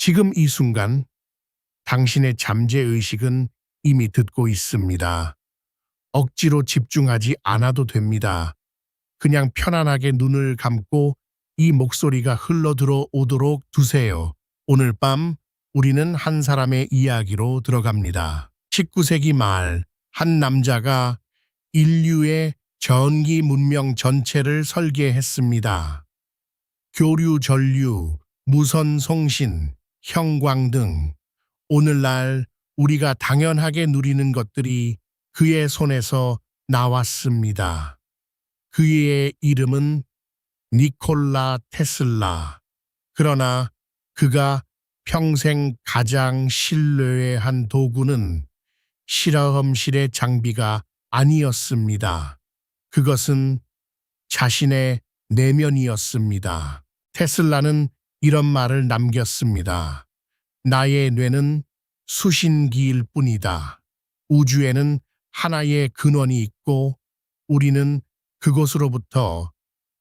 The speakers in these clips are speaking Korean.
지금 이 순간 당신의 잠재의식은 이미 듣고 있습니다. 억지로 집중하지 않아도 됩니다. 그냥 편안하게 눈을 감고 이 목소리가 흘러 들어오도록 두세요. 오늘 밤 우리는 한 사람의 이야기로 들어갑니다. 19세기 말 한 남자가 인류의 전기 문명 전체를 설계했습니다. 교류 전류, 무선 송신, 형광 등 오늘날 우리가 당연하게 누리는 것들이 그의 손에서 나왔습니다. 그의 이름은 니콜라 테슬라. 그러나 그가 평생 가장 신뢰한 도구는 실험실의 장비가 아니었습니다. 그것은 자신의 내면이었습니다. 테슬라는 이런 말을 남겼습니다. 나의 뇌는 수신기일 뿐이다. 우주에는 하나의 근원이 있고 우리는 그곳으로부터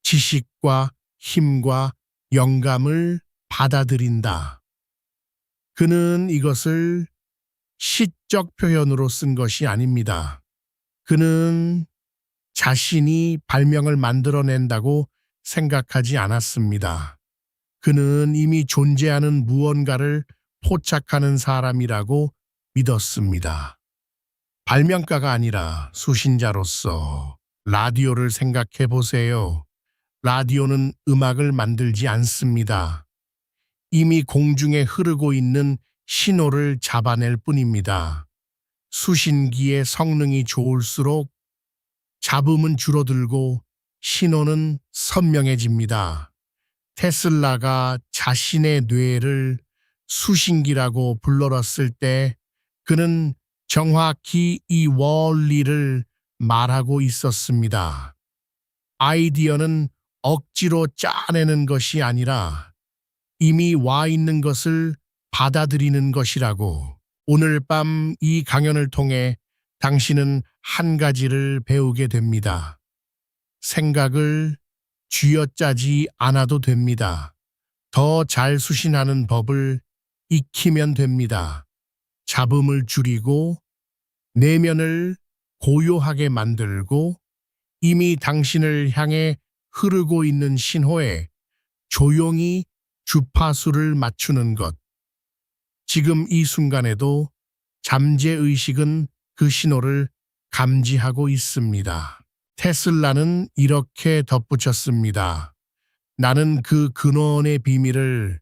지식과 힘과 영감을 받아들인다. 그는 이것을 시적 표현으로 쓴 것이 아닙니다. 그는 자신이 발명을 만들어낸다고 생각하지 않았습니다. 그는 이미 존재하는 무언가를 포착하는 사람이라고 믿었습니다. 발명가가 아니라 수신자로서 라디오를 생각해 보세요. 라디오는 음악을 만들지 않습니다. 이미 공중에 흐르고 있는 신호를 잡아낼 뿐입니다. 수신기의 성능이 좋을수록 잡음은 줄어들고 신호는 선명해집니다. 테슬라가 자신의 뇌를 수신기라고 불렀을 때 그는 정확히 이 원리를 말하고 있었습니다. 아이디어는 억지로 짜내는 것이 아니라 이미 와 있는 것을 받아들이는 것이라고. 오늘 밤 이 강연을 통해 당신은 한 가지를 배우게 됩니다. 생각을 쥐어짜지 않아도 됩니다. 더 잘 수신하는 법을 익히면 됩니다. 잡음을 줄이고 내면을 고요하게 만들고 이미 당신을 향해 흐르고 있는 신호에 조용히 주파수를 맞추는 것. 지금 이 순간에도 잠재의식은 그 신호를 감지하고 있습니다. 테슬라는 이렇게 덧붙였습니다. 나는 그 근원의 비밀을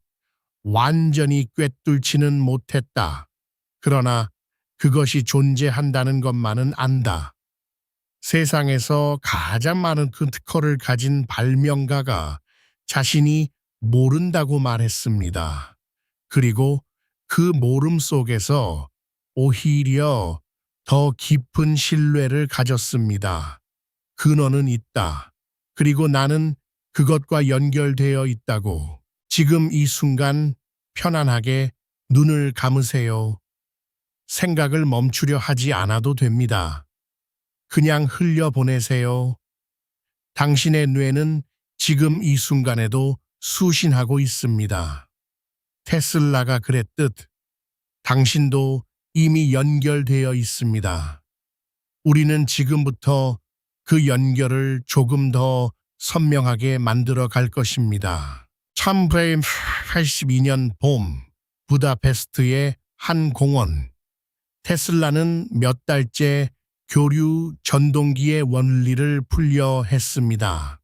완전히 꿰뚫지는 못했다. 그러나 그것이 존재한다는 것만은 안다. 세상에서 가장 많은 그 특허를 가진 발명가가 자신이 모른다고 말했습니다. 그리고 그 모름 속에서 오히려 더 깊은 신뢰를 가졌습니다. 근원은 있다. 그리고 나는 그것과 연결되어 있다고. 지금 이 순간 편안하게 눈을 감으세요. 생각을 멈추려 하지 않아도 됩니다. 그냥 흘려보내세요. 당신의 뇌는 지금 이 순간에도 수신하고 있습니다. 테슬라가 그랬듯 당신도 이미 연결되어 있습니다. 우리는 지금부터 그 연결을 조금 더 선명하게 만들어 갈 것입니다. 1982년 봄 부다페스트의 한 공원. 테슬라는 몇 달째 교류 전동기의 원리를 풀려 했습니다.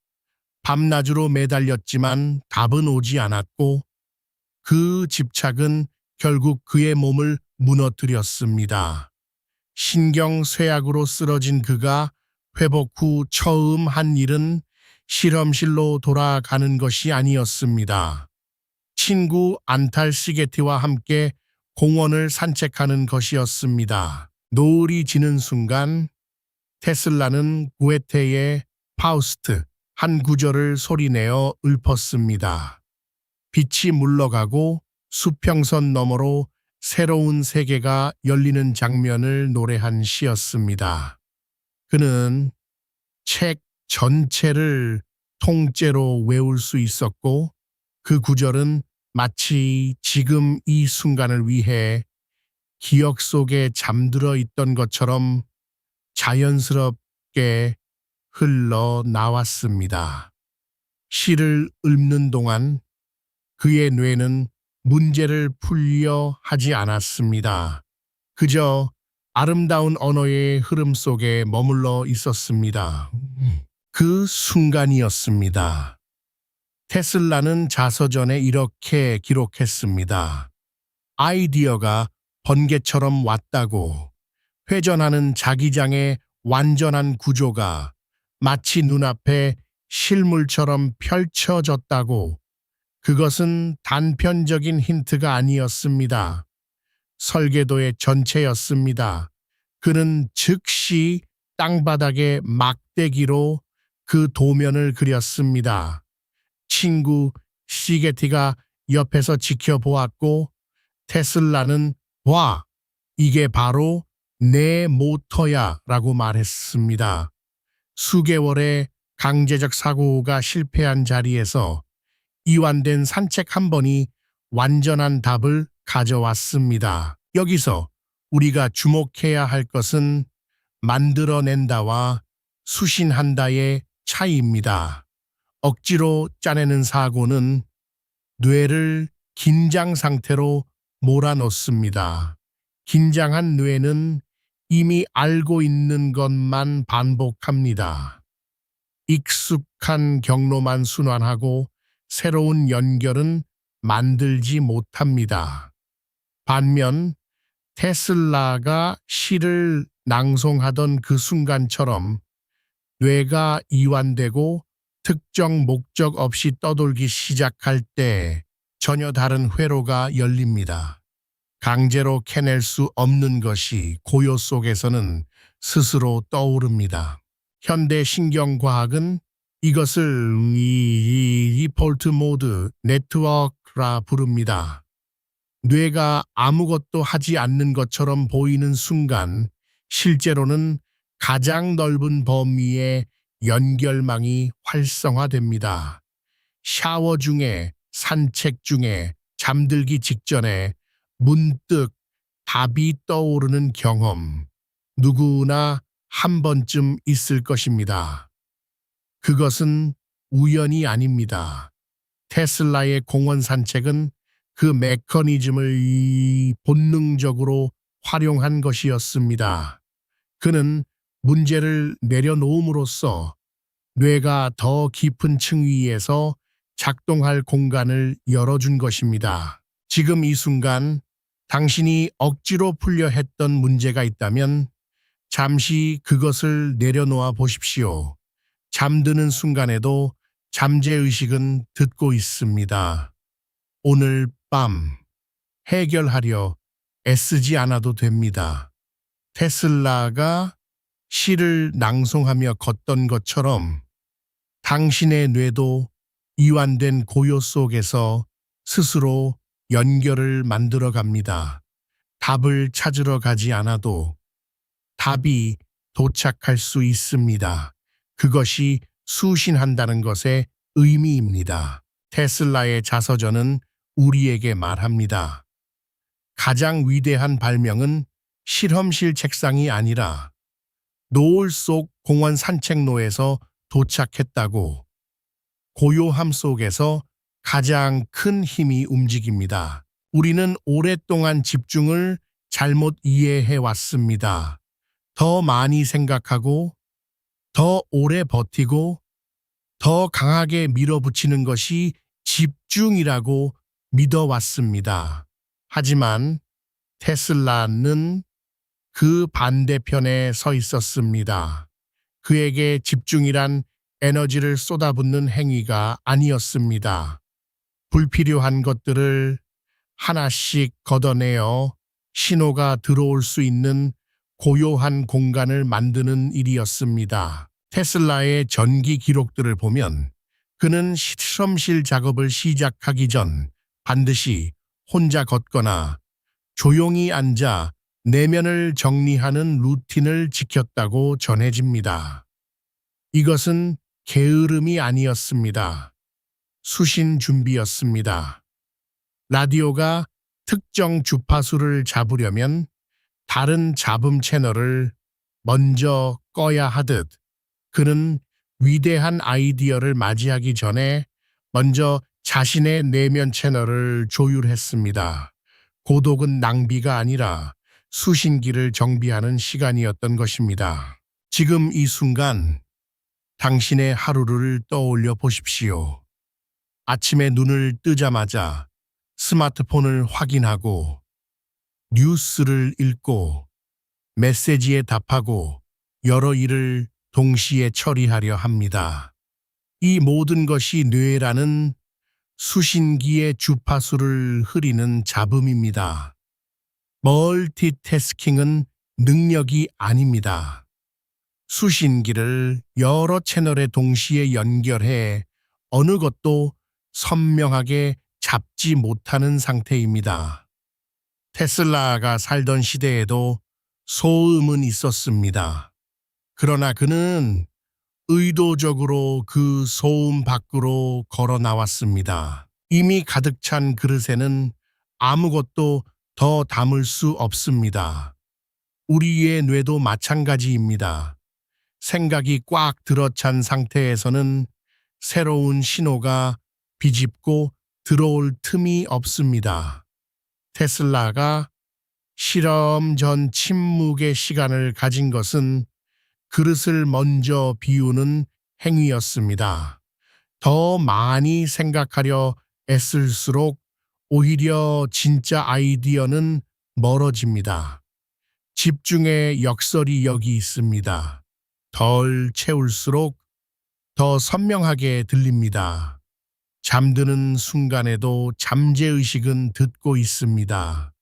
밤낮으로 매달렸지만 답은 오지 않았고 그 집착은 결국 그의 몸을 무너뜨렸습니다. 신경쇠약으로 쓰러진 그가 회복 후 처음 한 일은 실험실로 돌아가는 것이 아니었습니다. 친구 안탈시게티와 함께 공원을 산책하는 것이었습니다. 노을이 지는 순간 테슬라는 고에테의 파우스트 한 구절을 소리내어 읊었습니다. 빛이 물러가고 수평선 너머로 새로운 세계가 열리는 장면을 노래한 시였습니다. 그는 책 전체를 통째로 외울 수 있었고 그 구절은 마치 지금 이 순간을 위해 기억 속에 잠들어 있던 것처럼 자연스럽게 흘러나왔습니다. 시를 읊는 동안 그의 뇌는 문제를 풀려 하지 않았습니다. 그저 아름다운 언어의 흐름 속에 머물러 있었습니다. 그 순간이었습니다. 테슬라는 자서전에 이렇게 기록했습니다. 아이디어가 번개처럼 왔다고. 회전하는 자기장의 완전한 구조가 마치 눈앞에 실물처럼 펼쳐졌다고. 그것은 단편적인 힌트가 아니었습니다. 설계도의 전체였습니다. 그는 즉시 땅바닥에 막대기로 그 도면을 그렸습니다. 친구 시게티가 옆에서 지켜보았고 테슬라는 와, 이게 바로 내 모터야 라고 말했습니다. 수개월의 강제적 사고가 실패한 자리에서 이완된 산책 한 번이 완전한 답을 가져왔습니다. 여기서 우리가 주목해야 할 것은 만들어낸다와 수신한다의 차이입니다. 억지로 짜내는 사고는 뇌를 긴장 상태로 몰아넣습니다. 긴장한 뇌는 이미 알고 있는 것만 반복합니다. 익숙한 경로만 순환하고 새로운 연결은 만들지 못합니다. 반면 테슬라가 시를 낭송하던 그 순간처럼 뇌가 이완되고 특정 목적 없이 떠돌기 시작할 때 전혀 다른 회로가 열립니다. 강제로 캐낼 수 없는 것이 고요 속에서는 스스로 떠오릅니다. 현대 신경과학은 이것을 디폴트 모드 네트워크라 부릅니다. 뇌가 아무것도 하지 않는 것처럼 보이는 순간 실제로는 가장 넓은 범위의 연결망이 활성화됩니다. 샤워 중에, 산책 중에, 잠들기 직전에 문득 답이 떠오르는 경험, 누구나 한 번쯤 있을 것입니다. 그것은 우연이 아닙니다. 테슬라의 공원 산책은 그 메커니즘을 본능적으로 활용한 것이었습니다. 그는 문제를 내려놓음으로써 뇌가 더 깊은 층위에서 작동할 공간을 열어준 것입니다. 지금 이 순간 당신이 억지로 풀려 했던 문제가 있다면 잠시 그것을 내려놓아 보십시오. 잠드는 순간에도 잠재의식은 듣고 있습니다. 오늘 밤 해결하려 애쓰지 않아도 됩니다. 테슬라가 시를 낭송하며 걷던 것처럼 당신의 뇌도 이완된 고요 속에서 스스로 연결을 만들어 갑니다. 답을 찾으러 가지 않아도 답이 도착할 수 있습니다. 그것이 수신한다는 것의 의미입니다. 테슬라의 자서전은 우리에게 말합니다. 가장 위대한 발명은 실험실 책상이 아니라 노을 속 공원 산책로에서 도착했다고. 고요함 속에서 가장 큰 힘이 움직입니다. 우리는 오랫동안 집중을 잘못 이해해 왔습니다. 더 많이 생각하고, 더 오래 버티고, 더 강하게 밀어붙이는 것이 집중이라고 믿어왔습니다. 하지만 테슬라는 그 반대편에 서 있었습니다. 그에게 집중이란 에너지를 쏟아붓는 행위가 아니었습니다. 불필요한 것들을 하나씩 걷어내어 신호가 들어올 수 있는 고요한 공간을 만드는 일이었습니다. 테슬라의 전기 기록들을 보면 그는 실험실 작업을 시작하기 전 반드시 혼자 걷거나 조용히 앉아 내면을 정리하는 루틴을 지켰다고 전해집니다. 이것은 게으름이 아니었습니다. 수신 준비였습니다. 라디오가 특정 주파수를 잡으려면 다른 잡음 채널을 먼저 꺼야 하듯 그는 위대한 아이디어를 맞이하기 전에 먼저 자신의 내면 채널을 조율했습니다. 고독은 낭비가 아니라 수신기를 정비하는 시간이었던 것입니다. 지금 이 순간 당신의 하루를 떠올려 보십시오. 아침에 눈을 뜨자마자 스마트폰을 확인하고 뉴스를 읽고 메시지에 답하고 여러 일을 동시에 처리하려 합니다. 이 모든 것이 뇌라는 수신기의 주파수를 흐리는 잡음입니다. 멀티태스킹은 능력이 아닙니다. 수신기를 여러 채널에 동시에 연결해 어느 것도 선명하게 잡지 못하는 상태입니다. 테슬라가 살던 시대에도 소음은 있었습니다. 그러나 그는 의도적으로 그 소음 밖으로 걸어 나왔습니다. 이미 가득 찬 그릇에는 아무것도 더 담을 수 없습니다. 우리의 뇌도 마찬가지입니다. 생각이 꽉 들어찬 상태에서는 새로운 신호가 비집고 들어올 틈이 없습니다. 테슬라가 실험 전 침묵의 시간을 가진 것은 그릇을 먼저 비우는 행위였습니다. 더 많이 생각하려 애쓸수록 오히려 진짜 아이디어는 멀어집니다. 집중의 역설이 여기 있습니다. 덜 채울수록 더 선명하게 들립니다. 잠드는 순간에도 잠재의식은 듣고 있습니다.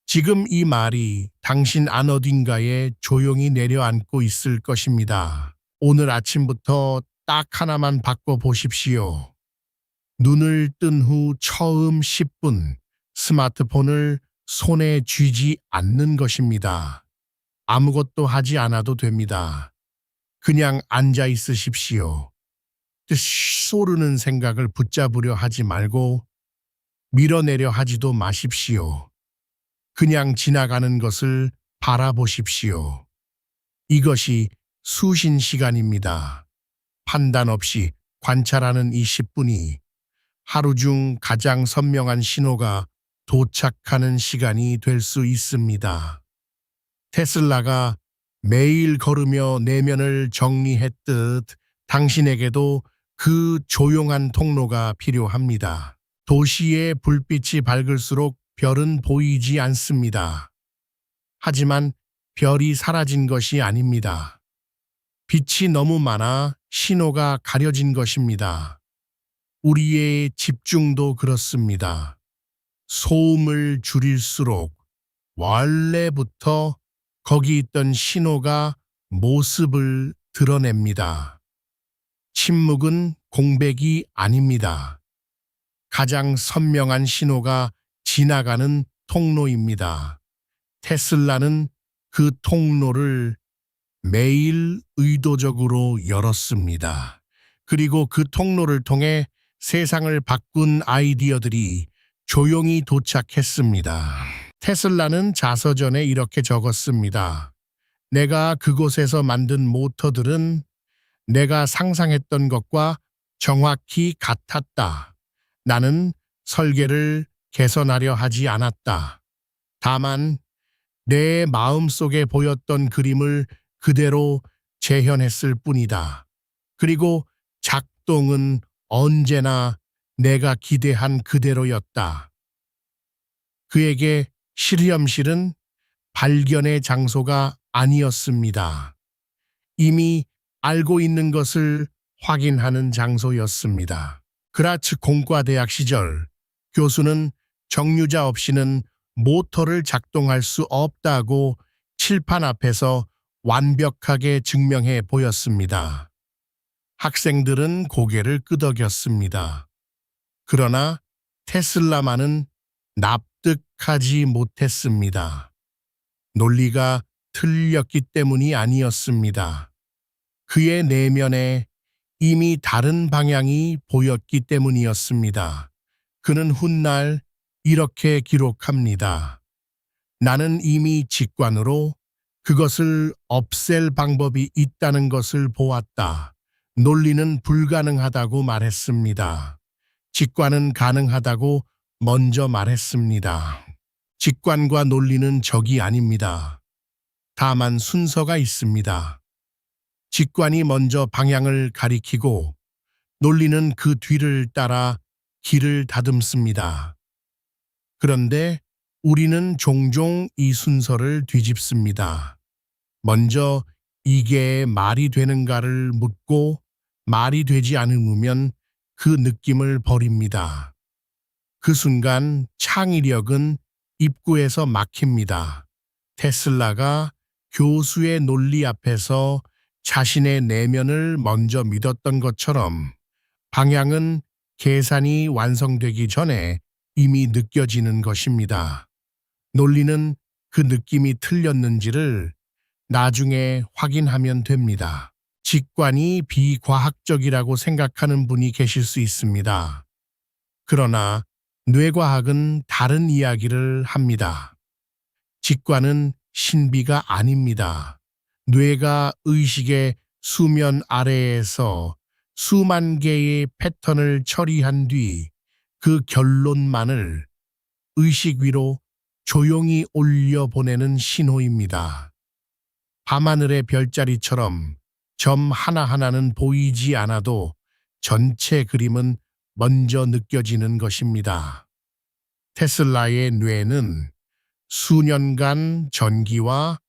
지금 이 말이 당신 안 어딘가에 조용히 내려앉고 있을 것입니다. 오늘 아침부터 딱 하나만 바꿔보십시오. 눈을 뜬 후 처음 10분 스마트폰을 손에 쥐지 않는 것입니다. 아무것도 하지 않아도 됩니다. 그냥 앉아 있으십시오. 쏘르는 생각을 붙잡으려 하지 말고 밀어내려 하지도 마십시오. 그냥 지나가는 것을 바라보십시오. 이것이 수신 시간입니다. 판단 없이 관찰하는 이 10분이 하루 중 가장 선명한 신호가 도착하는 시간이 될 수 있습니다. 테슬라가 매일 걸으며 내면을 정리했듯 당신에게도 그 조용한 통로가 필요합니다. 도시의 불빛이 밝을수록 별은 보이지 않습니다. 하지만 별이 사라진 것이 아닙니다. 빛이 너무 많아 신호가 가려진 것입니다. 우리의 집중도 그렇습니다. 소음을 줄일수록 원래부터 거기 있던 신호가 모습을 드러냅니다. 침묵은 공백이 아닙니다. 가장 선명한 신호가 지나가는 통로입니다. 테슬라는 그 통로를 매일 의도적으로 열었습니다. 그리고 그 통로를 통해 세상을 바꾼 아이디어들이 조용히 도착했습니다. 테슬라는 자서전에 이렇게 적었습니다. 내가 그곳에서 만든 모터들은 내가 상상했던 것과 정확히 같았다. 나는 설계를 개선하려 하지 않았다. 다만 내 마음속에 보였던 그림을 그대로 재현했을 뿐이다. 그리고 작동은 언제나 내가 기대한 그대로였다. 그에게 실험실은 발견의 장소가 아니었습니다. 이미 알고 있는 것을 확인하는 장소였습니다. 그라츠 공과대학 시절 교수는 정류자 없이는 모터를 작동할 수 없다고 칠판 앞에서 완벽하게 증명해 보였습니다. 학생들은 고개를 끄덕였습니다. 그러나 테슬라만은 납득하지 못했습니다. 논리가 틀렸기 때문이 아니었습니다. 그의 내면에 이미 다른 방향이 보였기 때문이었습니다. 그는 훗날 이렇게 기록합니다. 나는 이미 직관으로 그것을 없앨 방법이 있다는 것을 보았다. 논리는 불가능하다고 말했습니다. 직관은 가능하다고 먼저 말했습니다. 직관과 논리는 적이 아닙니다. 다만 순서가 있습니다. 직관이 먼저 방향을 가리키고 논리는 그 뒤를 따라 길을 다듬습니다. 그런데 우리는 종종 이 순서를 뒤집습니다. 먼저 이게 말이 되는가를 묻고 말이 되지 않으면 그 느낌을 버립니다. 그 순간 창의력은 입구에서 막힙니다. 테슬라가 교수의 논리 앞에서 자신의 내면을 먼저 믿었던 것처럼 방향은 계산이 완성되기 전에 이미 느껴지는 것입니다. 논리는 그 느낌이 틀렸는지를 나중에 확인하면 됩니다. 직관이 비과학적이라고 생각하는 분이 계실 수 있습니다. 그러나 뇌과학은 다른 이야기를 합니다. 직관은 신비가 아닙니다. 뇌가 의식의 수면 아래에서 수만 개의 패턴을 처리한 뒤 그 결론만을 의식 위로 조용히 올려보내는 신호입니다. 밤하늘의 별자리처럼 점 하나하나는 보이지 않아도 전체 그림은 먼저 느껴지는 것입니다. 테슬라의 뇌는 수년간 전기와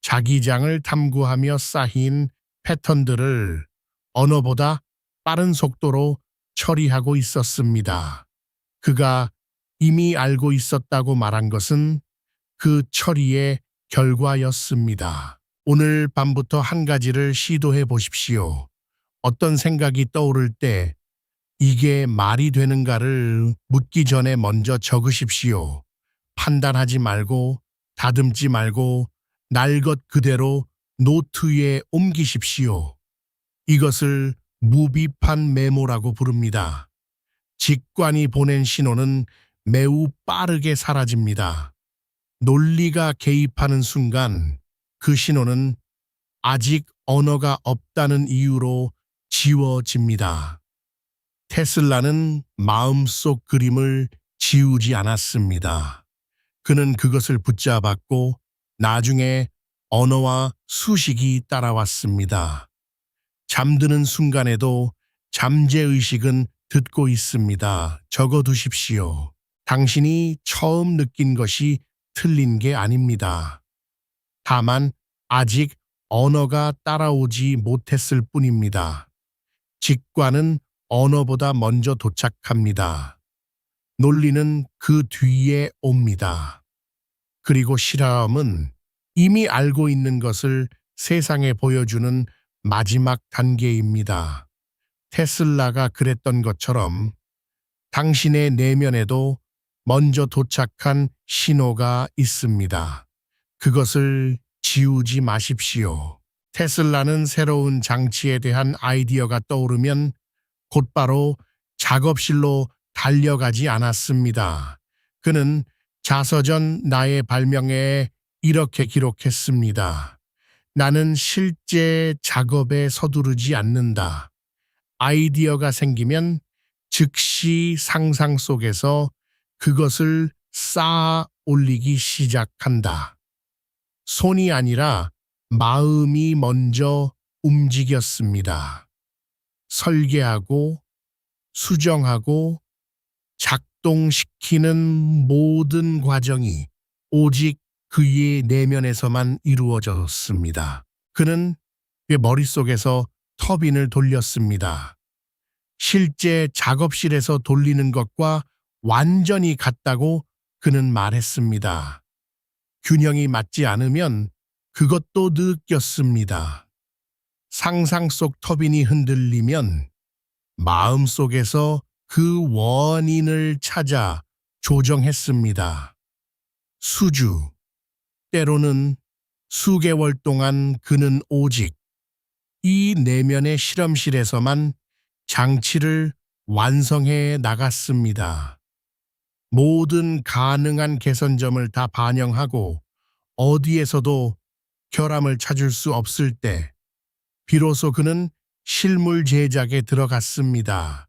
자기장을 탐구하며 쌓인 패턴들을 언어보다 빠른 속도로 처리하고 있었습니다. 그가 이미 알고 있었다고 말한 것은 그 처리의 결과였습니다. 오늘 밤부터 한 가지를 시도해 보십시오. 어떤 생각이 떠오를 때 이게 말이 되는가를 묻기 전에 먼저 적으십시오. 판단하지 말고 다듬지 말고 날 것 그대로 노트에 옮기십시오. 이것을 무비판 메모라고 부릅니다. 직관이 보낸 신호는 매우 빠르게 사라집니다. 논리가 개입하는 순간 그 신호는 아직 언어가 없다는 이유로 지워집니다. 테슬라는 마음속 그림을 지우지 않았습니다. 그는 그것을 붙잡았고 나중에 언어와 수식이 따라왔습니다. 잠드는 순간에도 잠재의식은 듣고 있습니다. 적어두십시오. 당신이 처음 느낀 것이 틀린 게 아닙니다. 다만 아직 언어가 따라오지 못했을 뿐입니다. 직관은 언어보다 먼저 도착합니다. 논리는 그 뒤에 옵니다. 그리고 실험은 이미 알고 있는 것을 세상에 보여주는 마지막 단계입니다. 테슬라가 그랬던 것처럼 당신의 내면에도 먼저 도착한 신호가 있습니다. 그것을 지우지 마십시오. 테슬라는 새로운 장치에 대한 아이디어가 떠오르면 곧바로 작업실로 달려가지 않았습니다. 그는 자서전 나의 발명에 이렇게 기록했습니다. 나는 실제 작업에 서두르지 않는다. 아이디어가 생기면 즉시 상상 속에서 그것을 쌓아 올리기 시작한다. 손이 아니라 마음이 먼저 움직였습니다. 설계하고 수정하고 작동시키는 모든 과정이 오직 그의 내면에서만 이루어졌습니다. 그는 그의 머릿속에서 터빈을 돌렸습니다. 실제 작업실에서 돌리는 것과 완전히 같다고 그는 말했습니다. 균형이 맞지 않으면 그것도 느꼈습니다. 상상 속 터빈이 흔들리면 마음속에서 그 원인을 찾아 조정했습니다. 수주, 때로는 수개월 동안 그는 오직 이 내면의 실험실에서만 장치를 완성해 나갔습니다. 모든 가능한 개선점을 다 반영하고 어디에서도 결함을 찾을 수 없을 때 비로소 그는 실물 제작에 들어갔습니다.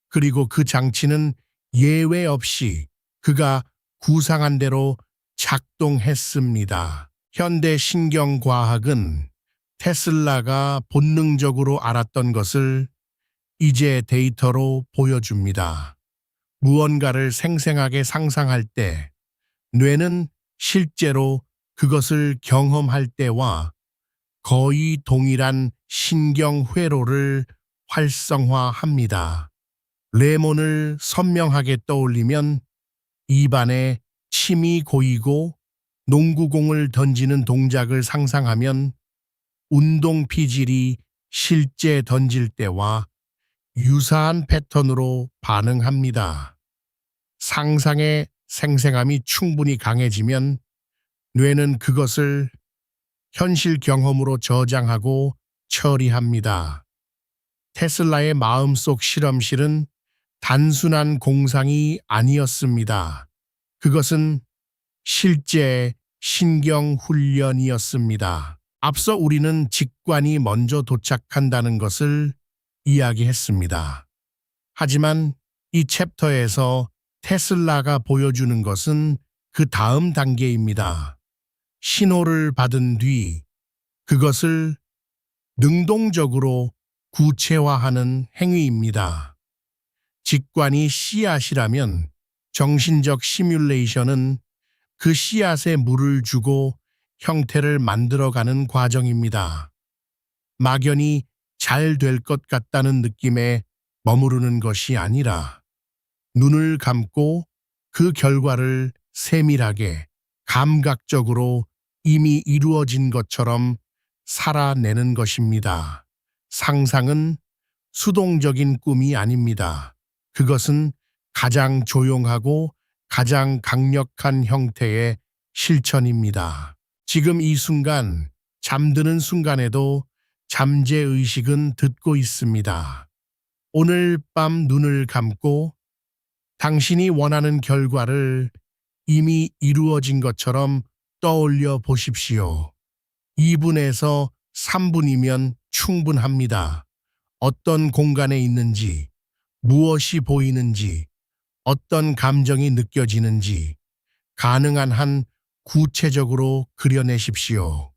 그리고 그 장치는 예외 없이 그가 구상한 대로 작동했습니다. 현대 신경과학은 테슬라가 본능적으로 알았던 것을 이제 데이터로 보여줍니다. 무언가를 생생하게 상상할 때 뇌는 실제로 그것을 경험할 때와 거의 동일한 신경 회로를 활성화합니다. 레몬을 선명하게 떠올리면 입안에 침이 고이고 농구공을 던지는 동작을 상상하면 운동 피질이 실제 던질 때와 유사한 패턴으로 반응합니다. 상상의 생생함이 충분히 강해지면 뇌는 그것을 현실 경험으로 저장하고 처리합니다. 테슬라의 마음속 실험실은 단순한 공상이 아니었습니다. 그것은 실제 신경 훈련이었습니다. 앞서 우리는 직관이 먼저 도착한다는 것을 이야기했습니다. 하지만 이 챕터에서 테슬라가 보여주는 것은 그 다음 단계입니다. 신호를 받은 뒤 그것을 능동적으로 구체화하는 행위입니다. 직관이 씨앗이라면 정신적 시뮬레이션은 그 씨앗에 물을 주고 형태를 만들어가는 과정입니다. 막연히 잘 될 것 같다는 느낌에 머무르는 것이 아니라 눈을 감고 그 결과를 세밀하게 감각적으로 이미 이루어진 것처럼 살아내는 것입니다. 상상은 수동적인 꿈이 아닙니다. 그것은 가장 조용하고 가장 강력한 형태의 실천입니다. 지금 이 순간, 잠드는 순간에도 잠재의식은 듣고 있습니다. 오늘 밤 눈을 감고 당신이 원하는 결과를 이미 이루어진 것처럼 떠올려 보십시오. 2분에서 3분이면 충분합니다. 어떤 공간에 있는지, 무엇이 보이는지, 어떤 감정이 느껴지는지 가능한 한 구체적으로 그려내십시오.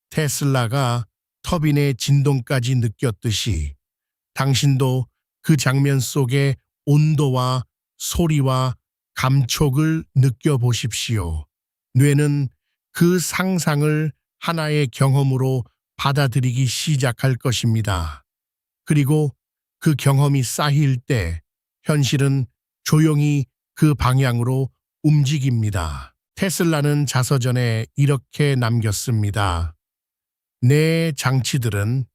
테슬라가 터빈의 진동까지 느꼈듯이 당신도 그 장면 속의 온도와 소리와 감촉을 느껴보십시오. 뇌는 그 상상을 하나의 경험으로 받아들이기 시작할 것입니다. 그리고 그 경험이 쌓일 때 현실은 조용히 그 방향으로 움직입니다. 테슬라는 자서전에 이렇게 남겼습니다. 내 장치들은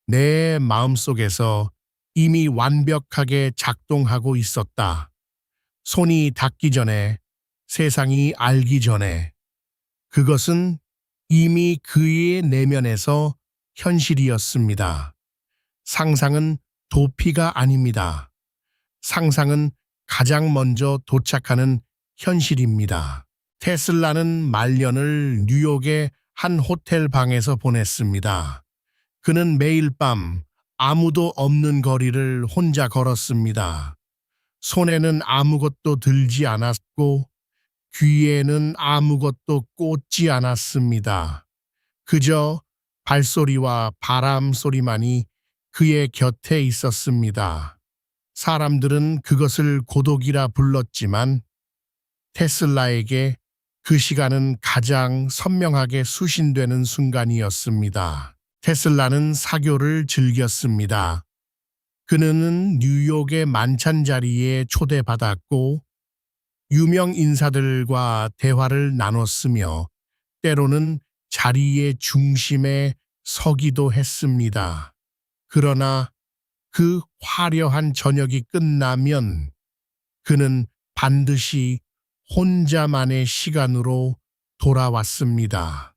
내 마음속에서 이미 완벽하게 작동하고 있었다. 손이 닿기 전에, 세상이 알기 전에. 그것은 이미 그의 내면에서 현실이었습니다. 상상은 도피가 아닙니다. 상상은 가장 먼저 도착하는 현실입니다. 테슬라는 말년을 뉴욕의 한 호텔 방에서 보냈습니다. 그는 매일 밤 아무도 없는 거리를 혼자 걸었습니다. 손에는 아무것도 들지 않았고 귀에는 아무것도 꽂지 않았습니다. 그저 발소리와 바람 소리만이 그의 곁에 있었습니다. 사람들은 그것을 고독이라 불렀지만 테슬라에게 그 시간은 가장 선명하게 수신되는 순간이었습니다. 테슬라는 사교를 즐겼습니다. 그는 뉴욕의 만찬 자리에 초대받았고 유명 인사들과 대화를 나눴으며 때로는 자리의 중심에 서기도 했습니다. 그러나 그 화려한 저녁이 끝나면 그는 반드시 혼자만의 시간으로 돌아왔습니다.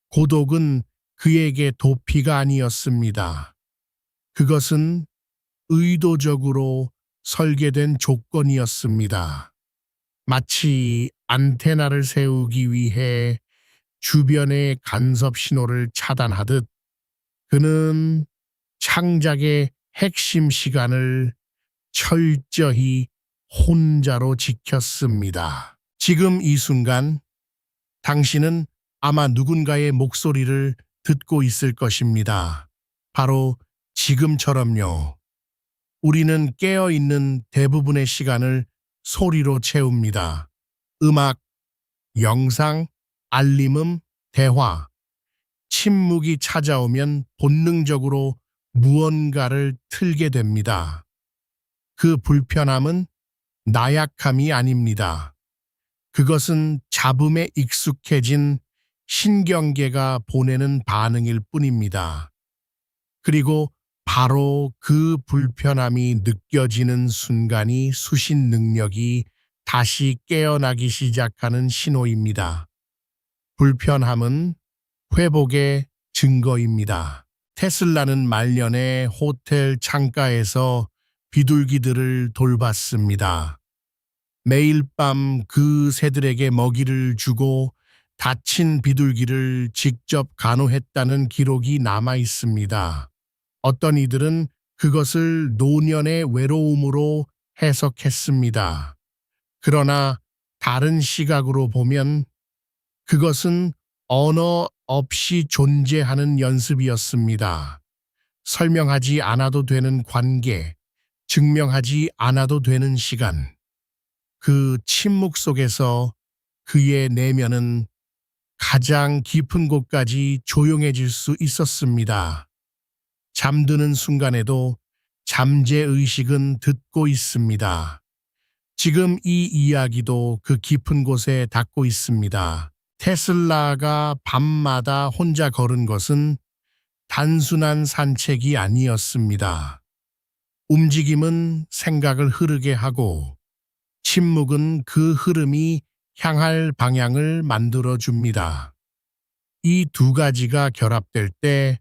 고독은 그에게 도피가 아니었습니다. 그것은 의도적으로 설계된 조건이었습니다. 마치 안테나를 세우기 위해 주변의 간섭 신호를 차단하듯 그는 창작의 핵심 시간을 철저히 혼자로 지켰습니다. 지금 이 순간 당신은 아마 누군가의 목소리를 듣고 있을 것입니다. 바로 지금처럼요. 우리는 깨어있는 대부분의 시간을 소리로 채웁니다. 음악, 영상, 알림음, 대화. 침묵이 찾아오면 본능적으로 무언가를 틀게 됩니다. 그 불편함은 나약함이 아닙니다. 그것은 잡음에 익숙해진 신경계가 보내는 반응일 뿐입니다. 그리고 바로 그 불편함이 느껴지는 순간이 수신 능력이 다시 깨어나기 시작하는 신호입니다. 불편함은 회복의 증거입니다. 테슬라는 말년에 호텔 창가에서 비둘기들을 돌봤습니다. 매일 밤 그 새들에게 먹이를 주고 다친 비둘기를 직접 간호했다는 기록이 남아 있습니다. 어떤 이들은 그것을 노년의 외로움으로 해석했습니다. 그러나 다른 시각으로 보면 그것은 언어 없이 존재하는 연습이었습니다. 설명하지 않아도 되는 관계, 증명하지 않아도 되는 시간. 그 침묵 속에서 그의 내면은 가장 깊은 곳까지 조용해질 수 있었습니다. 잠드는 순간에도 잠재의식은 듣고 있습니다. 지금 이 이야기도 그 깊은 곳에 닿고 있습니다. 테슬라가 밤마다 혼자 걸은 것은 단순한 산책이 아니었습니다. 움직임은 생각을 흐르게 하고 침묵은 그 흐름이 향할 방향을 만들어줍니다. 이 두 가지가 결합될 때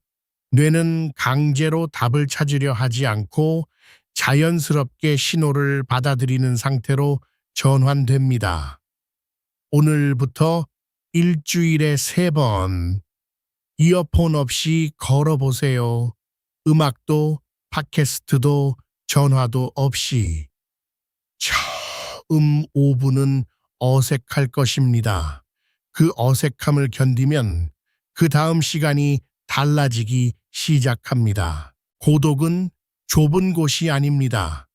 뇌는 강제로 답을 찾으려 하지 않고 자연스럽게 신호를 받아들이는 상태로 전환됩니다. 오늘부터 일주일에 3번 이어폰 없이 걸어보세요. 음악도 팟캐스트도 전화도 없이. 처음 5분은 어색할 것입니다. 그 어색함을 견디면 그 다음 시간이 달라지기 시작합니다. 고독은 좁은 곳이 아닙니다.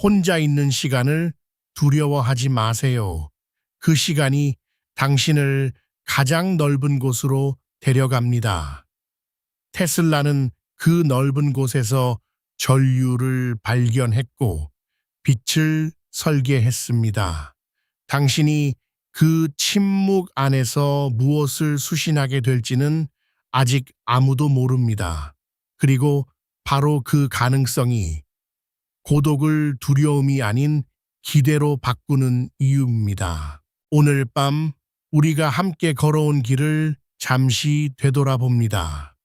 혼자 있는 시간을 두려워하지 마세요. 그 시간이 당신을 가장 넓은 곳으로 데려갑니다. 테슬라는 그 넓은 곳에서 전류를 발견했고 빛을 설계했습니다. 당신이 그 침묵 안에서 무엇을 수신하게 될지는 아직 아무도 모릅니다. 그리고 바로 그 가능성이 고독을 두려움이 아닌 기대로 바꾸는 이유입니다. 오늘 밤 우리가 함께 걸어온 길을 잠시 되돌아봅니다.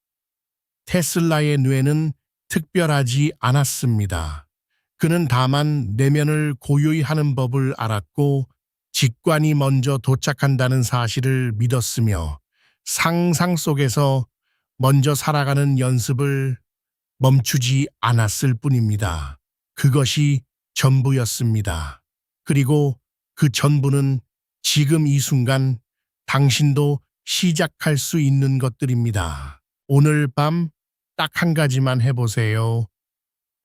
테슬라의 뇌는 특별하지 않았습니다. 그는 다만 내면을 고요히 하는 법을 알았고 직관이 먼저 도착한다는 사실을 믿었으며 상상 속에서 먼저 살아가는 연습을 멈추지 않았을 뿐입니다. 그것이 전부였습니다. 그리고 그 전부는 지금 이 순간 당신도 시작할 수 있는 것들입니다. 오늘 밤 딱 한 가지만 해보세요.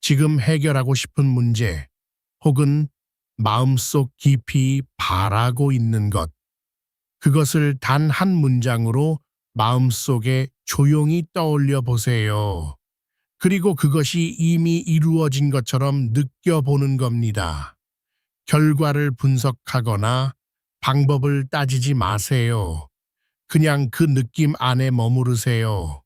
지금 해결하고 싶은 문제 혹은 마음속 깊이 바라고 있는 것. 그것을 단 한 문장으로 마음속에 조용히 떠올려 보세요. 그리고 그것이 이미 이루어진 것처럼 느껴보는 겁니다. 결과를 분석하거나 방법을 따지지 마세요. 그냥 그 느낌 안에 머무르세요.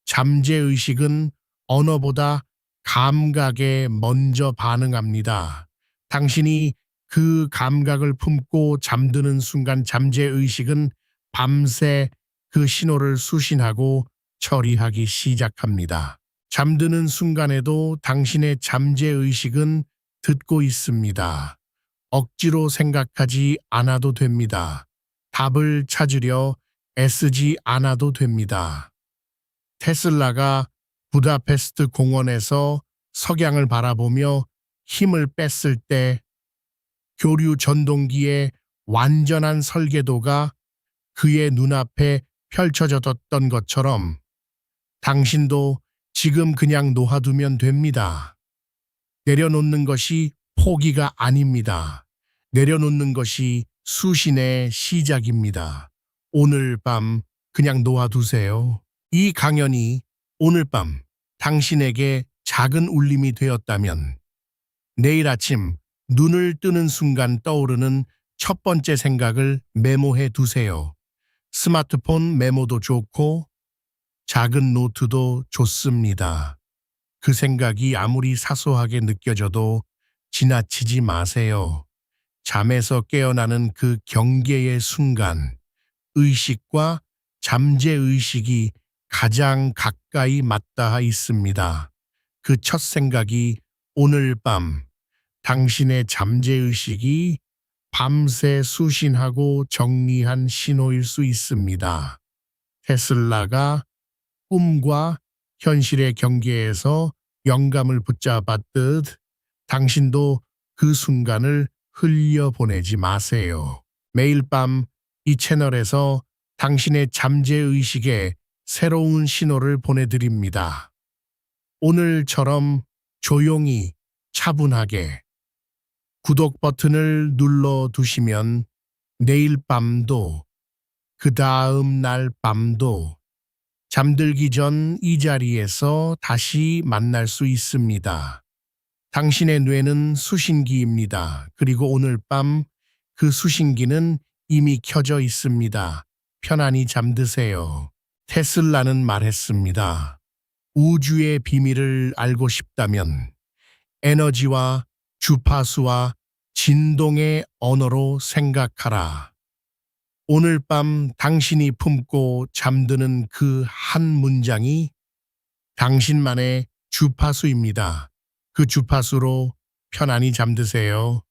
잠재의식은 언어보다 감각에 먼저 반응합니다. 당신이 그 감각을 품고 잠드는 순간 잠재의식은 밤새 그 신호를 수신하고 처리하기 시작합니다. 잠드는 순간에도 당신의 잠재의식은 듣고 있습니다. 억지로 생각하지 않아도 됩니다. 답을 찾으려 애쓰지 않아도 됩니다. 테슬라가 부다페스트 공원에서 석양을 바라보며 힘을 뺐을 때 교류 전동기의 완전한 설계도가 그의 눈앞에 펼쳐졌던 것처럼 당신도 지금 그냥 놓아두면 됩니다. 내려놓는 것이 포기가 아닙니다. 내려놓는 것이 수신의 시작입니다. 오늘 밤 그냥 놓아두세요. 이 강연이 오늘 밤 당신에게 작은 울림이 되었다면 내일 아침 눈을 뜨는 순간 떠오르는 첫 번째 생각을 메모해 두세요. 스마트폰 메모도 좋고 작은 노트도 좋습니다. 그 생각이 아무리 사소하게 느껴져도 지나치지 마세요. 잠에서 깨어나는 그 경계의 순간, 의식과 잠재의식이 가장 가까이 맞닿아 있습니다. 그 첫 생각이 오늘 밤 당신의 잠재의식이 밤새 수신하고 정리한 신호일 수 있습니다. 테슬라가 꿈과 현실의 경계에서 영감을 붙잡았듯 당신도 그 순간을 흘려보내지 마세요. 매일 밤 이 채널에서 당신의 잠재의식에 새로운 신호를 보내드립니다. 오늘처럼 조용히 차분하게 구독 버튼을 눌러두시면 내일 밤도 그 다음 날 밤도 잠들기 전 이 자리에서 다시 만날 수 있습니다. 당신의 뇌는 수신기입니다. 그리고 오늘 밤 그 수신기는 이미 켜져 있습니다. 편안히 잠드세요. 테슬라는 말했습니다. 우주의 비밀을 알고 싶다면 에너지와 주파수와 진동의 언어로 생각하라. 오늘 밤 당신이 품고 잠드는 그 한 문장이 당신만의 주파수입니다. 그 주파수로 편안히 잠드세요.